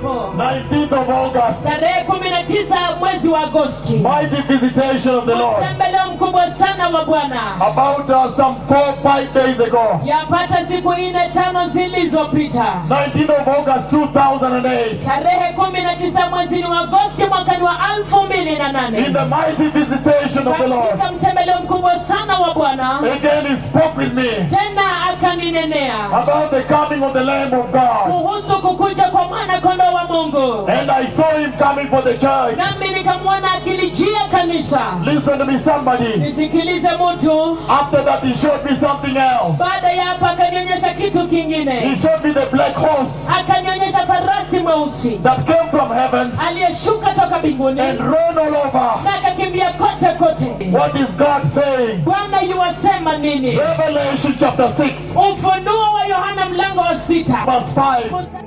hapo 19th of August, tarehe 19 mwezi wa Agosti, mighty visitation of the Lord. mtembeleo mkubwa sana wa Bwana. About some 4-5 days ago, Yapata siku 4-5 zilizopita, 19th of August 2008, tarehe 19 mwezi wa Agosti mwaka wa 2008, in the mighty visitation of the Lord, katika mtembeleo mkubwa sana wa Bwana, again he spoke with me tena akaninenea about the coming of the Lamb of God. kuhusu kukuja kwa mwana kondoo wa Mungu. And I saw him coming for the church. Nami nikamwona akilijia kanisa. Listen to me, somebody. Nisikilize mtu. After that he showed me something else. Baada ya hapa akanionyesha kitu kingine. He showed me the black horse Akanionyesha farasi mweusi that came from heaven aliyeshuka toka mbinguni and ran all over. na akakimbia kote kote. What is God saying? Bwana yuwasema nini? Revelation chapter 6, Ufunuo wa Yohana mlango wa 6. verse 5.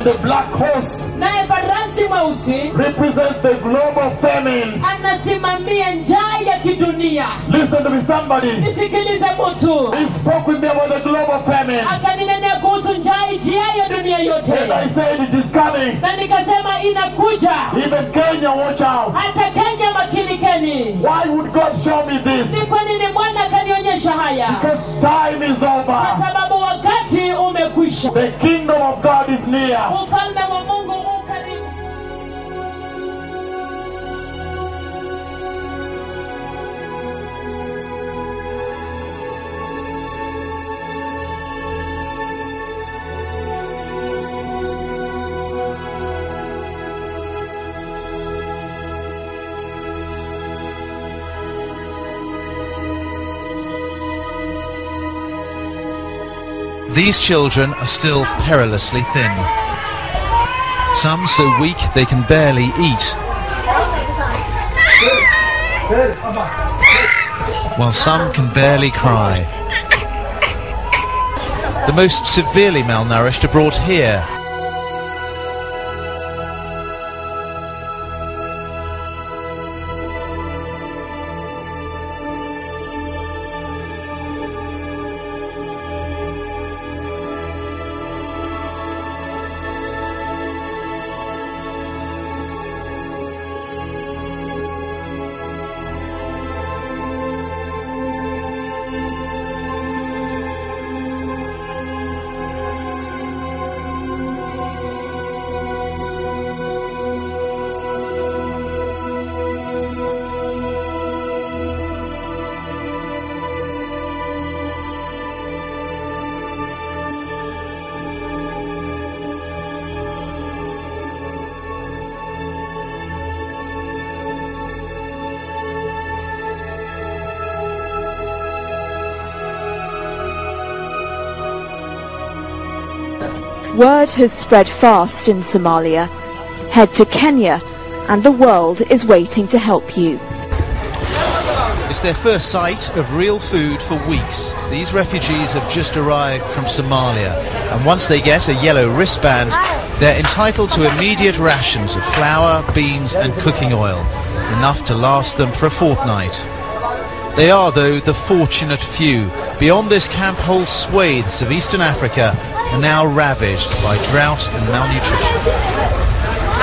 The black horse Naye farasi mweusi represents the global famine. anasimamia njaa ya kidunia. Listen to me, somebody. Nisikilize mtu. He spoke with me about the global famine. Akaninenea kuhusu njaa ijiayo dunia yote. And I said it is coming. Na nikasema inakuja. Even Kenya, watch out. Hata Kenya makinikeni. Why would God show me this? Ni kwa nini Bwana akanionyesha haya? Because time is Kwa over. sababu wakati umekwisha. The kingdom of God is near. Ufalme wa Mungu u karibu. These children are still perilously thin. Some so weak they can barely eat, while some can barely cry. The most severely malnourished are brought here. Word has spread fast in Somalia. Head to Kenya and the world is waiting to help you. It's their first sight of real food for weeks. These refugees have just arrived from Somalia, and once they get a yellow wristband, they're entitled to immediate rations of flour, beans and cooking oil, enough to last them for a fortnight. They are, though, the fortunate few. Beyond this camp, whole swathes of Eastern Africa are now ravaged by drought and malnutrition.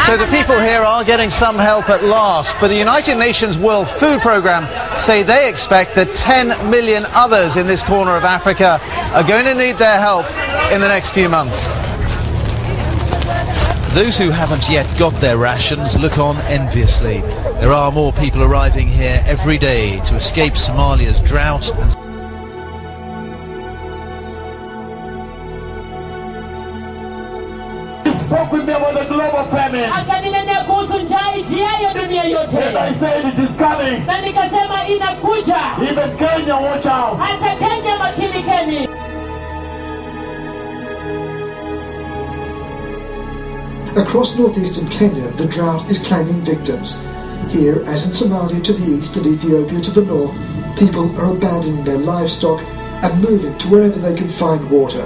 So the people here are getting some help at last, but the United Nations World Food Programme say they expect that 10 million others in this corner of Africa are going to need their help in the next few months. Those who haven't yet got their rations look on enviously. There are more people arriving here every day to escape Somalia's drought and spoke with me about the global famine. Akaninenea kuhusu njaa ijiayo dunia yote. And I said it is coming. Na nikasema inakuja. Even Kenya, watch out. Hata Kenya makinikeni. Across northeastern Kenya, the drought is claiming victims. Here, as in Somalia to the east and Ethiopia to the north, people are abandoning their livestock and moving to wherever they can find water.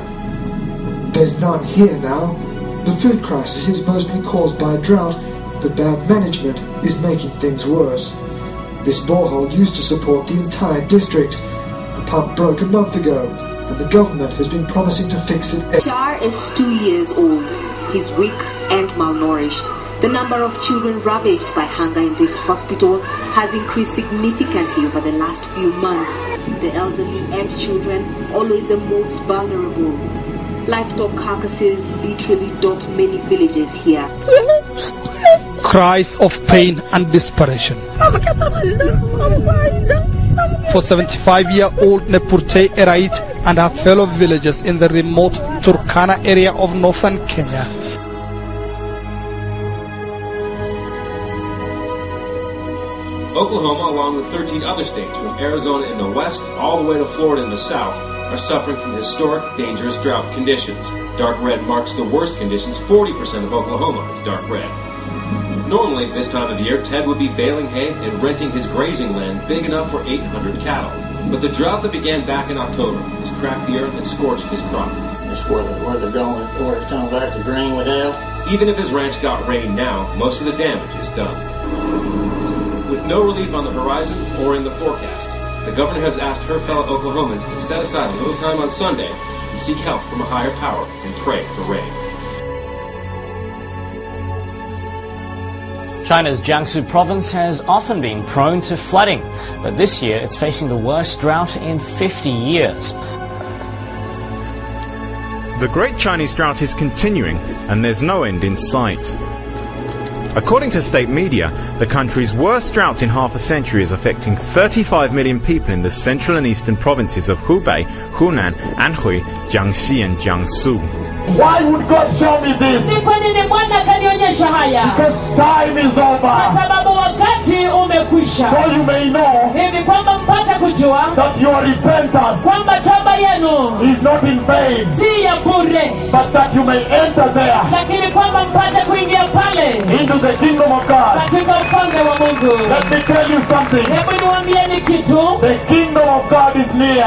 There's none here now. The food crisis is mostly caused by drought, but bad management is making things worse. This borehole used to support the entire district. The pump broke a month ago, and the government has been promising to fix it. Char is 2 years old. He's weak and malnourished. The number of children ravaged by hunger in this hospital has increased significantly over the last few months. The elderly and children, always the most vulnerable. Livestock carcasses literally dot many villages here. Cries of pain and desperation. For 75-year-old Nepurte Erait and her fellow villagers in the remote Turkana area of northern Kenya. Oklahoma, along with 13 other states from Arizona in the west all the way to Florida in the south, are suffering from historic, dangerous drought conditions. Dark red marks the worst conditions. 40% of Oklahoma is dark red. Normally, this time of year, Ted would be baling hay and renting his grazing land big enough for 800 cattle. But the drought that began back in October has cracked the earth and scorched his crop. That's where it's going back to green we have. Even if his ranch got rain now, most of the damage is done. With no relief on the horizon or in the forecast, the governor has asked her fellow Oklahomans to set aside a little time on Sunday and seek help from a higher power and pray for rain. China's Jiangsu province has often been prone to flooding, but this year it's facing the worst drought in 50 years. The Great Chinese Drought is continuing, and there's no end in sight. According to state media, the country's worst drought in half a century is affecting 35 million people in the central and eastern provinces of Hubei, Hunan, Anhui, Jiangxi and Jiangsu. Why would God show me this? Because time is over. So you may know that your repentance is not in vain, but that you may enter there into the kingdom of God. Let me tell you something. The kingdom of God is near.